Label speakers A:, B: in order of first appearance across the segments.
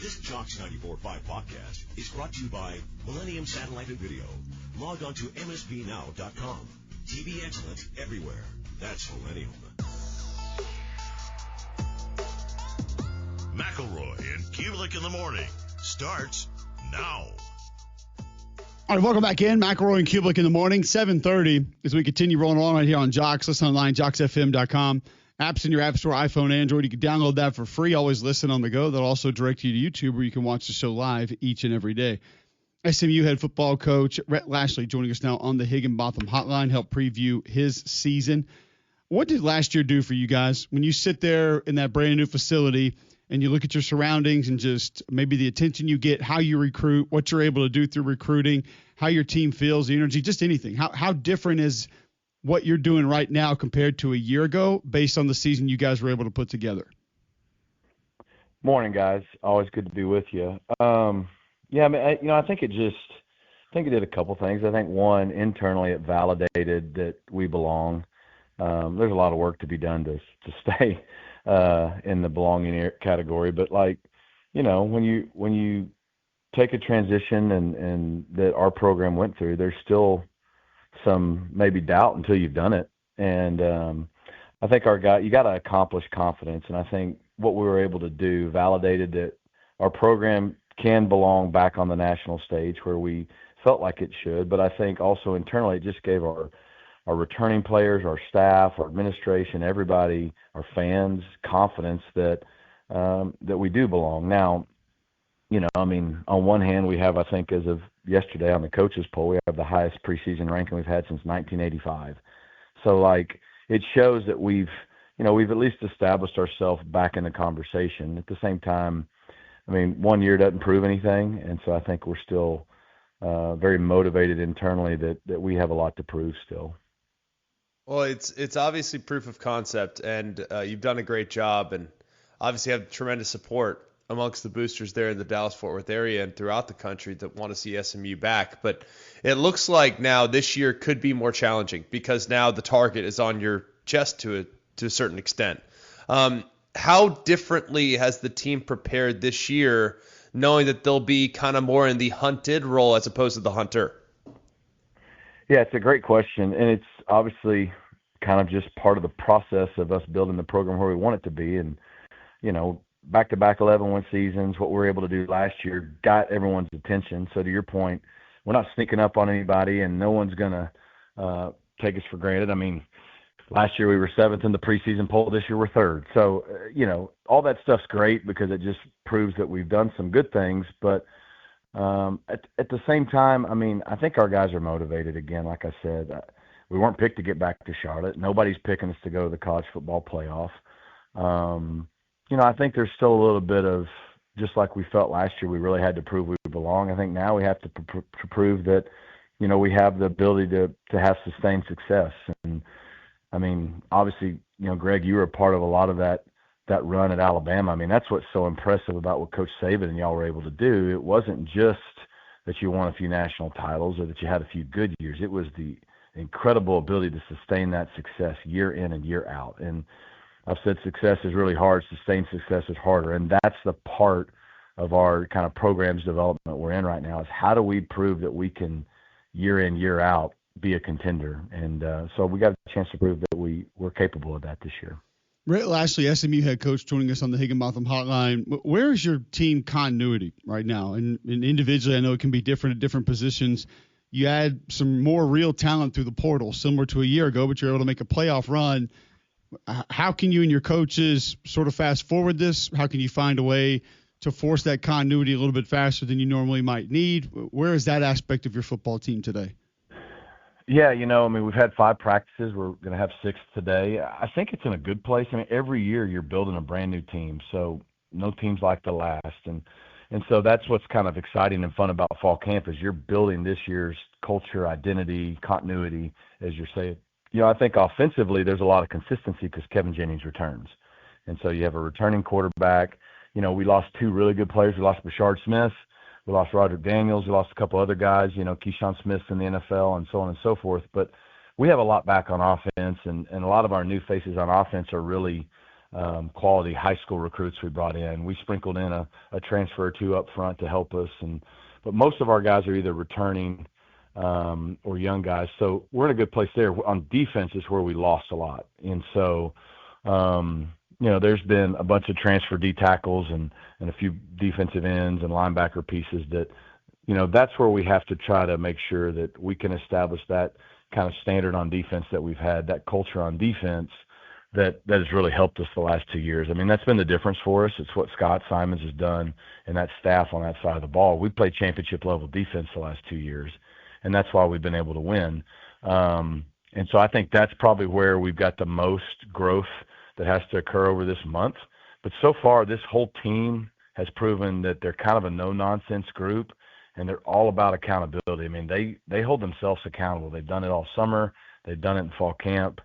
A: This Jocks 94.5 podcast is brought to you by Millennium Satellite and Video. Log on to msbnow.com. TV excellence everywhere. That's Millennium. McElroy and Cubelic in the morning starts now.
B: All right, welcome back in. McElroy and Cubelic in the morning, 7:30, as we continue rolling along right here on Jocks. Listen online, jocksfm.com. Apps in your app store, iPhone, Android. You can download that for free. Always listen on the go. That'll also direct you to YouTube, where you can watch the show live each and every day. SMU head football coach Rhett Lashlee joining us now on the Higginbotham Hotline, help preview his season. What did last year do for you guys when you sit there in that brand new facility and you look at your surroundings and just maybe the attention you get, how you recruit, what you're able to do through recruiting, how your team feels, the energy, just anything? How different is what you're doing right now compared to a year ago based on the season you guys were able to put together?
C: Morning, guys. Always good to be with you. Yeah, I mean, I think it did a couple things. I think one, internally, it validated that we belong. There's a lot of work to be done to stay in the belonging category, but when you take a transition and that our program went through, there's still some maybe doubt until you've done it. And I think you got to accomplish confidence. And I think what we were able to do validated that our program can belong back on the national stage where we felt like it should. But I think also internally, it just gave our returning players, our staff, our administration, everybody, our fans, confidence that we do belong. Now, on one hand, we have, I think, as of yesterday on the coaches poll, we have the highest preseason ranking we've had since 1985. So, it shows that we've at least established ourselves back in the conversation. At the same time, 1 year doesn't prove anything, and so I think we're still very motivated internally that we have a lot to prove still.
D: Well, it's obviously proof of concept, and you've done a great job, and obviously have tremendous support amongst the boosters there in the Dallas-Fort Worth area and throughout the country that want to see SMU back. But it looks like now this year could be more challenging because now the target is on your chest to a certain extent. How differently has the team prepared this year, knowing that they'll be kind of more in the hunted role as opposed to the hunter?
C: Yeah, it's a great question, and it's obviously kind of just part of the process of us building the program where we want it to be. And, back-to-back 11-win seasons, what we were able to do last year got everyone's attention. So to your point, we're not sneaking up on anybody, and no one's going to take us for granted. Last year we were 7th in the preseason poll. This year we're 3rd. So, all that stuff's great because it just proves that we've done some good things. But at the same time, I think our guys are motivated again. Like I said, we weren't picked to get back to Charlotte. Nobody's picking us to go to the college football playoff. I think there's still a little bit of, just like we felt last year, we really had to prove we belong. I think now we have to prove that, we have the ability to have sustained success. And, obviously, Greg, you were a part of a lot of that run at Alabama. That's what's so impressive about what Coach Saban and y'all were able to do. It wasn't just that you won a few national titles or that you had a few good years. It was the incredible ability to sustain that success year in and year out. And I've said success is really hard. Sustained success is harder. And that's the part of our kind of programs development we're in right now is how do we prove that we can year in, year out be a contender. And so we got a chance to prove that we're capable of that this year.
B: Rhett Lashlee, SMU head coach, joining us on the Higginbotham Hotline. Where is your team continuity right now? And individually, I know it can be different at different positions. You add some more real talent through the portal, similar to a year ago, but you're able to make a playoff run. How can you and your coaches sort of fast forward this? How can you find a way to force that continuity a little bit faster than you normally might need? Where is that aspect of your football team today?
C: Yeah, we've had 5 practices. We're going to have 6 today. I think it's in a good place. Every year you're building a brand new team, so no team's like the last. And so that's what's kind of exciting and fun about fall camp is you're building this year's culture, identity, continuity, as you're saying. I think offensively there's a lot of consistency because Kevin Jennings returns. And so you have a returning quarterback. We lost 2 really good players. We lost Bashard Smith. We lost Roderick Daniels. We lost a couple other guys, Keyshawn Smith's in the NFL and so on and so forth. But we have a lot back on offense, and a lot of our new faces on offense are really quality high school recruits we brought in. We sprinkled in a transfer or two up front to help us, but most of our guys are either returning or young guys. So we're in a good place there. On defense is where we lost a lot. And so, there's been a bunch of transfer D tackles and a few defensive ends and linebacker pieces that, that's where we have to try to make sure that we can establish that kind of standard on defense that we've had, that culture on defense that has really helped us the last 2 years. I mean, that's been the difference for us. It's what Scott Simons has done and that staff on that side of the ball. We played championship level defense the last 2 years, and that's why we've been able to win. And so I think that's probably where we've got the most growth that has to occur over this month. But so far, this whole team has proven that they're kind of a no-nonsense group, and they're all about accountability. I mean, they hold themselves accountable. They've done it all summer. They've done it in fall camp.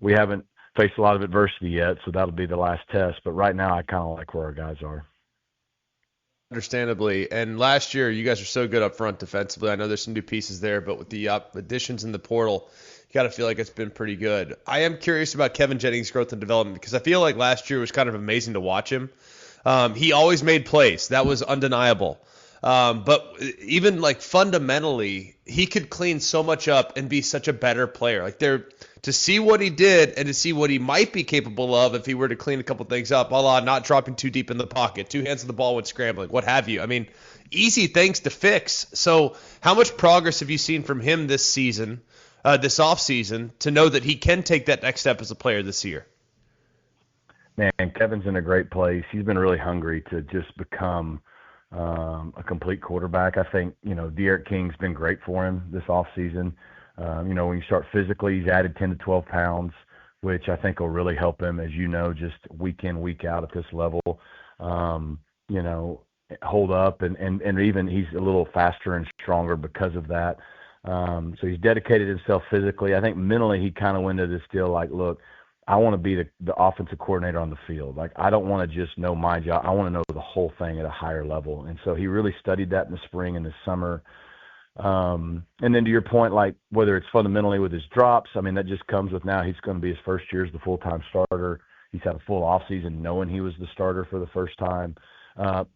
C: We haven't faced a lot of adversity yet, so that'll be the last test. But right now, I kind of like where our guys are.
D: Understandably. And last year, you guys are so good up front defensively. I know there's some new pieces there, but with the additions in the portal, you got to feel like it's been pretty good. I am curious about Kevin Jennings' growth and development because I feel like last year was kind of amazing to watch him. He always made plays. That was undeniable. But even like fundamentally, he could clean so much up and be such a better player. Like to see what he did and to see what he might be capable of if he were to clean a couple things up, a la not dropping too deep in the pocket, 2 hands on the ball when scrambling, what have you. I mean, easy things to fix. So how much progress have you seen from him this season, this offseason, to know that he can take that next step as a player this year?
C: Man, Kevin's in a great place. He's been really hungry to just become a complete quarterback. I think, De'Aaron King's been great for him this offseason. When you start physically, he's added 10 to 12 pounds, which I think will really help him, as just week in, week out at this level, hold up. And even he's a little faster and stronger because of that. So he's dedicated himself physically. I think mentally he kind of went into this deal like, look, I want to be the offensive coordinator on the field. Like, I don't want to just know my job. I want to know the whole thing at a higher level. And so he really studied that in the spring and the summer. And then to your point, like whether it's fundamentally with his drops, I mean, that just comes with now he's going to be his first year as the full-time starter. He's had a full offseason knowing he was the starter for the first time,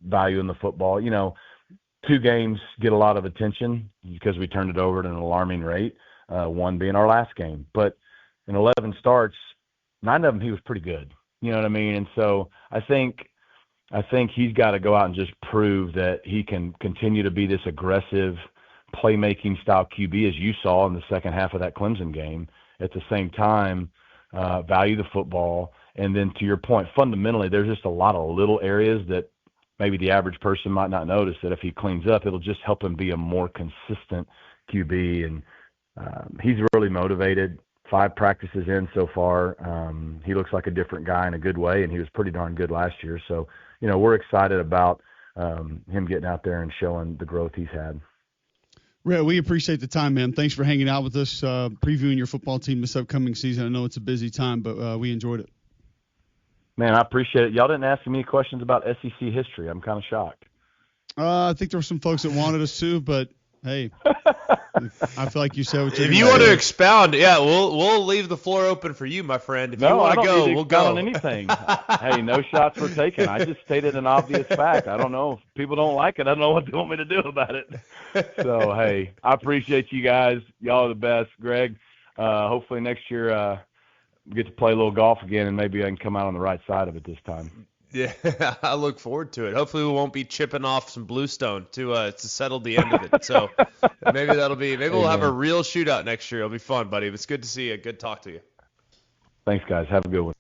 C: value in the football. 2 games get a lot of attention because we turned it over at an alarming rate, 1 being our last game. But in 11 starts, 9 of them he was pretty good. You know what I mean? And so I think he's got to go out and just prove that he can continue to be this aggressive playmaking style QB as you saw in the second half of that Clemson game. At the same time, value the football. And then to your point, fundamentally, there's just a lot of little areas that maybe the average person might not notice that if he cleans up, it'll just help him be a more consistent QB. And he's really motivated. 5 practices in so far. He looks like a different guy in a good way, and he was pretty darn good last year. So, we're excited about him getting out there and showing the growth he's had.
B: Rhett, we appreciate the time, man. Thanks for hanging out with us, previewing your football team this upcoming season. I know it's a busy time, but we enjoyed it.
C: Man, I appreciate it. Y'all didn't ask me any questions about SEC history. I'm kind of shocked.
B: I think there were some folks that wanted us to, but hey, I feel like you said what you.
D: If you want to expound, we'll leave the floor open for you, my friend. If you want to go, we'll go
C: on anything. Hey, no shots were taken. I just stated an obvious fact. I don't know if people don't like it. I don't know what they want me to do about it. So hey, I appreciate you guys. Y'all are the best, Greg. Hopefully next year we get to play a little golf again, and maybe I can come out on the right side of it this time.
D: Yeah, I look forward to it. Hopefully we won't be chipping off some bluestone to settle the end of it. So maybe we'll have a real shootout next year. It'll be fun, buddy. It's good to see you. Good talk to you.
C: Thanks, guys. Have a good one.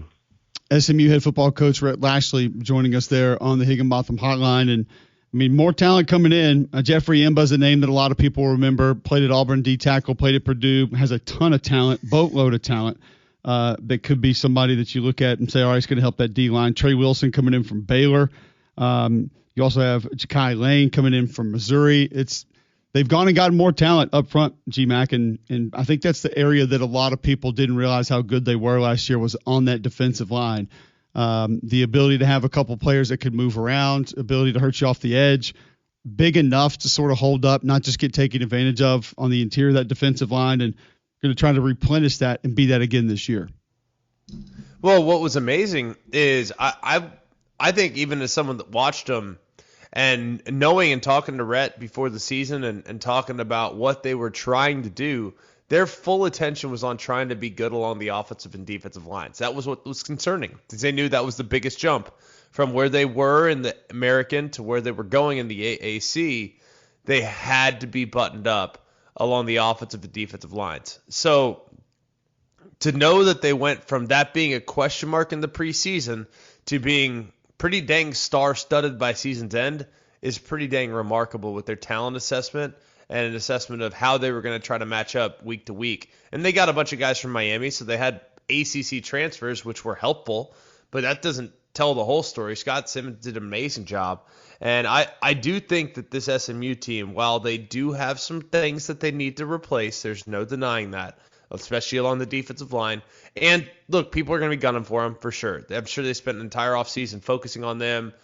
B: SMU head football coach Rhett Lashlee joining us there on the Higginbotham hotline. And, I mean, more talent coming in. Jeffrey Imba's a name that a lot of people remember. Played at Auburn D tackle, played at Purdue, has a ton of talent, boatload of talent. That could be somebody that you look at and say, all right, it's going to help that D-line. Trey Wilson coming in from Baylor. You also have Ja'Kai Lane coming in from Missouri. They've gone and gotten more talent up front, G-Mac, and I think that's the area that a lot of people didn't realize how good they were last year was on that defensive line. The ability to have a couple players that could move around, ability to hurt you off the edge, big enough to sort of hold up, not just get taken advantage of on the interior of that defensive line, and going to try to replenish that and be that again this year.
D: Well, what was amazing is I think even as someone that watched them and knowing and talking to Rhett before the season and talking about what they were trying to do, their full attention was on trying to be good along the offensive and defensive lines. That was what was concerning, because they knew that was the biggest jump from where they were in the American to where they were going in the AAC. They had to be buttoned up along the offensive and defensive lines. So to know that they went from that being a question mark in the preseason to being pretty dang star-studded by season's end is pretty dang remarkable with their talent assessment and an assessment of how they were going to try to match up week to week. And they got a bunch of guys from Miami, so they had ACC transfers, which were helpful, but that doesn't tell the whole story. Scott Simmons did an amazing job. And I do think that this SMU team, while they do have some things that they need to replace, there's no denying that, especially along the defensive line. And look, people are going to be gunning for them for sure. I'm sure they spent an entire offseason focusing on them,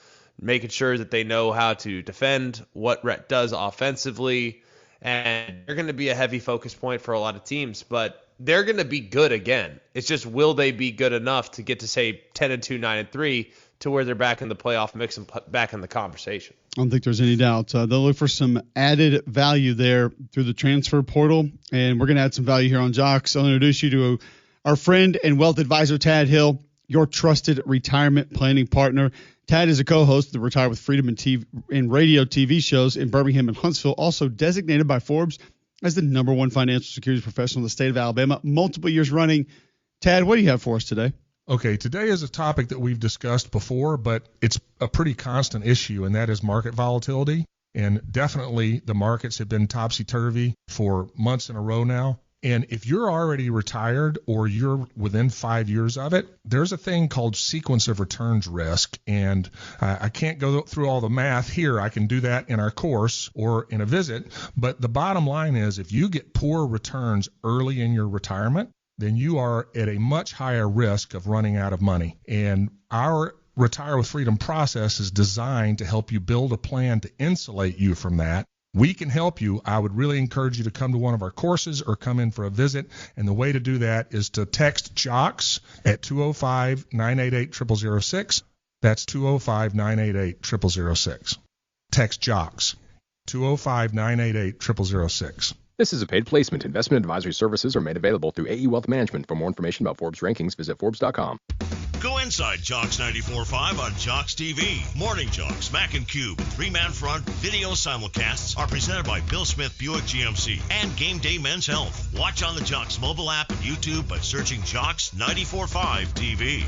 D: making sure that they know how to defend, what Rhett does offensively, and they're going to be a heavy focus point for a lot of teams, but they're going to be good again. It's just, will they be good enough to get to, say, 10-2, 9-3, to where they're back in the playoff mix and back in the conversation?
B: I don't think there's any doubt. They'll look for some added value there through the transfer portal, and we're going to add some value here on Jocks. I'll introduce you to our friend and wealth advisor, Tad Hill, your trusted retirement planning partner. Tad is a co-host of the Retire with Freedom and radio TV shows in Birmingham and Huntsville, also designated by Forbes as the #1 financial securities professional in the state of Alabama, multiple years running. Tad, what do you have for us today?
E: Okay, today is a topic that we've discussed before, but it's a pretty constant issue, and that is market volatility. And definitely the markets have been topsy-turvy for months in a row now. And if you're already retired or you're within 5 years of it, there's a thing called sequence of returns risk. And I can't go through all the math here. I can do that in our course or in a visit. But the bottom line is, if you get poor returns early in your retirement, then you are at a much higher risk of running out of money. And our Retire with Freedom process is designed to help you build a plan to insulate you from that. We can help you. I would really encourage you to come to one of our courses or come in for a visit. And the way to do that is to text JOCKS at 205-988-0006. That's 205-988-0006. Text JOCKS, 205-988-0006.
F: This is a paid placement. Investment advisory services are made available through AE Wealth Management. For more information about Forbes rankings, visit Forbes.com.
A: Go inside Jocks 94.5 on Jocks TV. Morning Jocks, Mac and Cube, three-man front video simulcasts are presented by Bill Smith Buick GMC and Game Day Men's Health. Watch on the Jocks mobile app and YouTube by searching Jocks 94.5 TV.